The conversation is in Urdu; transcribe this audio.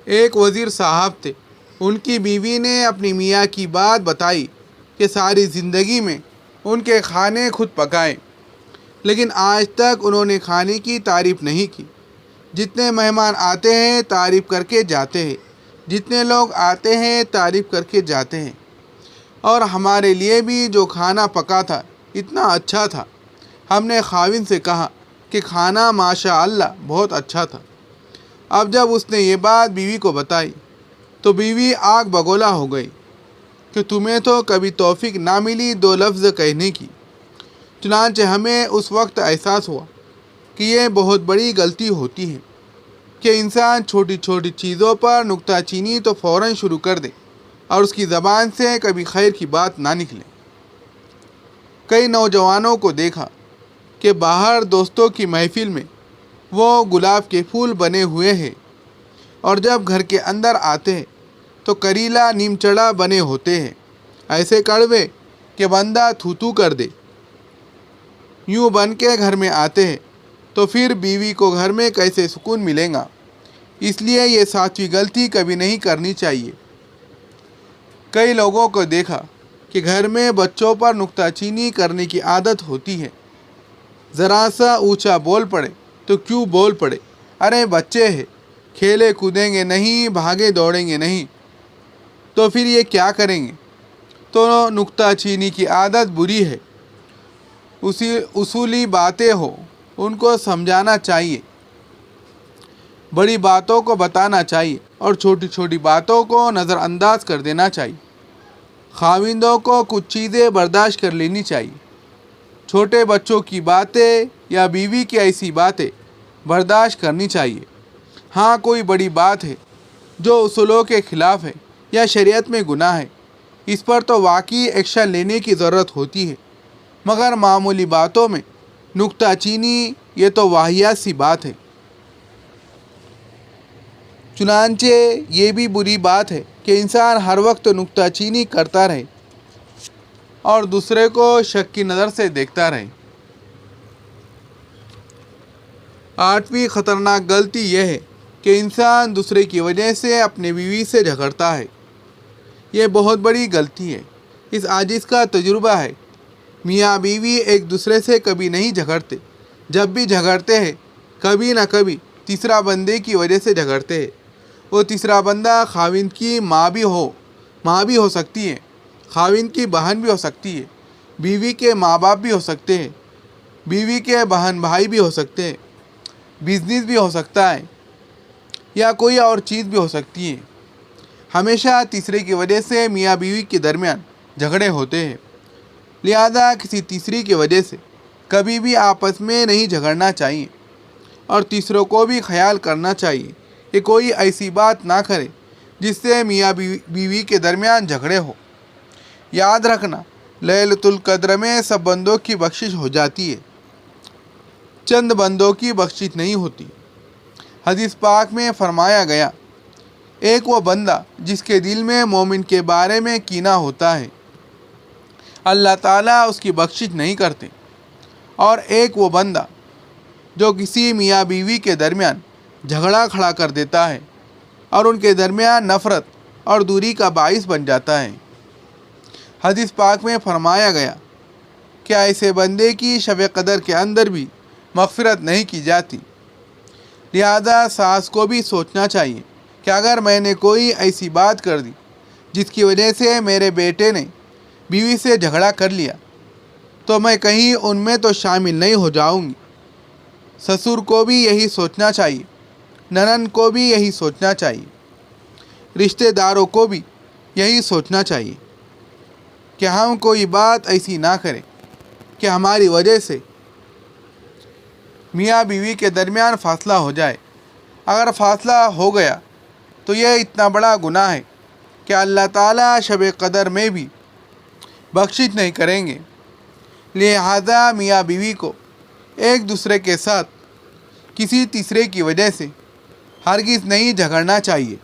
ایک وزیر صاحب تھے، ان کی بیوی نے اپنی میاں کی بات بتائی کہ ساری زندگی میں ان کے کھانے خود پکائے، لیکن آج تک انہوں نے کھانے کی تعریف نہیں کی۔ جتنے مہمان آتے ہیں تعریف کر کے جاتے ہیں، جتنے لوگ آتے ہیں تعریف کر کے جاتے ہیں، اور ہمارے لیے بھی جو کھانا پکا تھا اتنا اچھا تھا۔ ہم نے خاوند سے کہا کہ کھانا ماشاء اللہ بہت اچھا تھا۔ اب جب اس نے یہ بات بیوی کو بتائی تو بیوی آگ بگولا ہو گئی کہ تمہیں تو کبھی توفیق نہ ملی 2 لفظ کہنے کی۔ چنانچہ ہمیں اس وقت احساس ہوا کہ یہ بہت بڑی غلطی ہوتی ہے کہ انسان چھوٹی چھوٹی چیزوں پر نکتہ چینی تو فوراً شروع کر دے اور اس کی زبان سے کبھی خیر کی بات نہ نکلے۔ کئی نوجوانوں کو دیکھا کہ باہر دوستوں کی محفل میں وہ گلاب کے پھول بنے ہوئے ہیں، اور جب گھر کے اندر آتے ہیں تو کریلا نیم چڑھا بنے ہوتے ہیں، ایسے کڑوے کہ بندہ تھو کر دے۔ یوں بن کے گھر میں آتے ہیں تو پھر بیوی کو گھر میں کیسے سکون ملے گا؟ اس لیے یہ 7ویں غلطی کبھی نہیں کرنی چاہیے۔ کئی لوگوں کو دیکھا کہ گھر میں بچوں پر نکتہ چینی کرنے کی عادت ہوتی ہے۔ ذرا سا اونچا بول پڑے تو کیوں بول پڑے، ارے بچے ہیں، کھیلے کودیں گے نہیں، بھاگے دوڑیں گے نہیں، تو پھر یہ کیا کریں گے؟ تو نکتہ چینی کی عادت بری ہے۔ اصولی باتیں ہو ان کو سمجھانا چاہیے، بڑی باتوں کو بتانا چاہیے اور چھوٹی چھوٹی باتوں کو نظر انداز کر دینا چاہیے۔ خاوندوں کو کچھ چیزیں برداشت کر لینی چاہیے۔ چھوٹے بچوں کی باتیں یا بیوی کی ایسی باتیں برداشت کرنی چاہیے۔ ہاں کوئی بڑی بات ہے جو اصولوں کے خلاف ہے یا شریعت میں گناہ ہے، اس پر تو واقعی ایکشن لینے کی ضرورت ہوتی ہے، مگر معمولی باتوں میں نکتہ چینی یہ تو واہیات سی بات ہے۔ چنانچہ یہ بھی بری بات ہے کہ انسان ہر وقت نکتہ چینی کرتا رہے اور دوسرے کو شک کی نظر سے دیکھتا رہے۔ 8ویں خطرناک غلطی یہ ہے کہ انسان دوسرے کی وجہ سے اپنے بیوی سے جھگڑتا ہے۔ یہ بہت بڑی غلطی ہے۔ اس عاجز کا تجربہ ہے۔ میاں بیوی ایک دوسرے سے کبھی نہیں جھگڑتے، جب بھی جھگڑتے ہیں کبھی نہ کبھی تیسرا بندے کی وجہ سے جھگڑتے ہیں۔ وہ تیسرا بندہ خاوند کی ماں بھی ہو سکتی ہے، خاوند کی بہن بھی ہو سکتی ہے، بیوی کے ماں باپ بھی ہو سکتے ہیں، بیوی کے بہن بھائی بھی ہو سکتے ہیں، بزنس بھی ہو سکتا ہے، یا کوئی اور چیز بھی ہو سکتی ہے۔ ہمیشہ تیسرے کی وجہ سے میاں بیوی کے درمیان جھگڑے ہوتے ہیں، لہذا کسی تیسری کی وجہ سے کبھی بھی آپس میں نہیں جھگڑنا چاہیے، اور تیسروں کو بھی خیال کرنا چاہیے کہ کوئی ایسی بات نہ کرے جس سے میاں بیوی کے درمیان جھگڑے ہو۔ یاد رکھنا، لیلۃ القدر میں سب بندوں کی بخشش ہو جاتی ہے، چند بندوں کی بخشش نہیں ہوتی۔ حدیث پاک میں فرمایا گیا، ایک وہ بندہ جس کے دل میں مومن کے بارے میں کینہ ہوتا ہے، اللہ تعالیٰ اس کی بخشش نہیں کرتے، اور ایک وہ بندہ جو کسی میاں بیوی کے درمیان جھگڑا کھڑا کر دیتا ہے اور ان کے درمیان نفرت اور دوری کا باعث بن جاتا ہے۔ حدیث پاک میں فرمایا گیا کہ ایسے بندے کی شب قدر کے اندر بھی مغفرت نہیں کی جاتی۔ لہذا ساس کو بھی سوچنا چاہیے کہ اگر میں نے کوئی ایسی بات کر دی جس کی وجہ سے میرے بیٹے نے بیوی سے جھگڑا کر لیا تو میں کہیں ان میں تو شامل نہیں ہو جاؤں گی۔ سسر کو بھی یہی سوچنا چاہیے، ننند کو بھی یہی سوچنا چاہیے، رشتہ داروں کو بھی یہی سوچنا چاہیے کہ ہم کوئی بات ایسی نہ کریں کہ ہماری وجہ سے میاں بیوی کے درمیان فاصلہ ہو جائے۔ اگر فاصلہ ہو گیا تو یہ اتنا بڑا گناہ ہے کہ اللہ تعالیٰ شب قدر میں بھی بخشش نہیں کریں گے۔ لہذا میاں بیوی کو ایک دوسرے کے ساتھ کسی تیسرے کی وجہ سے ہرگز نہیں جھگڑنا چاہیے۔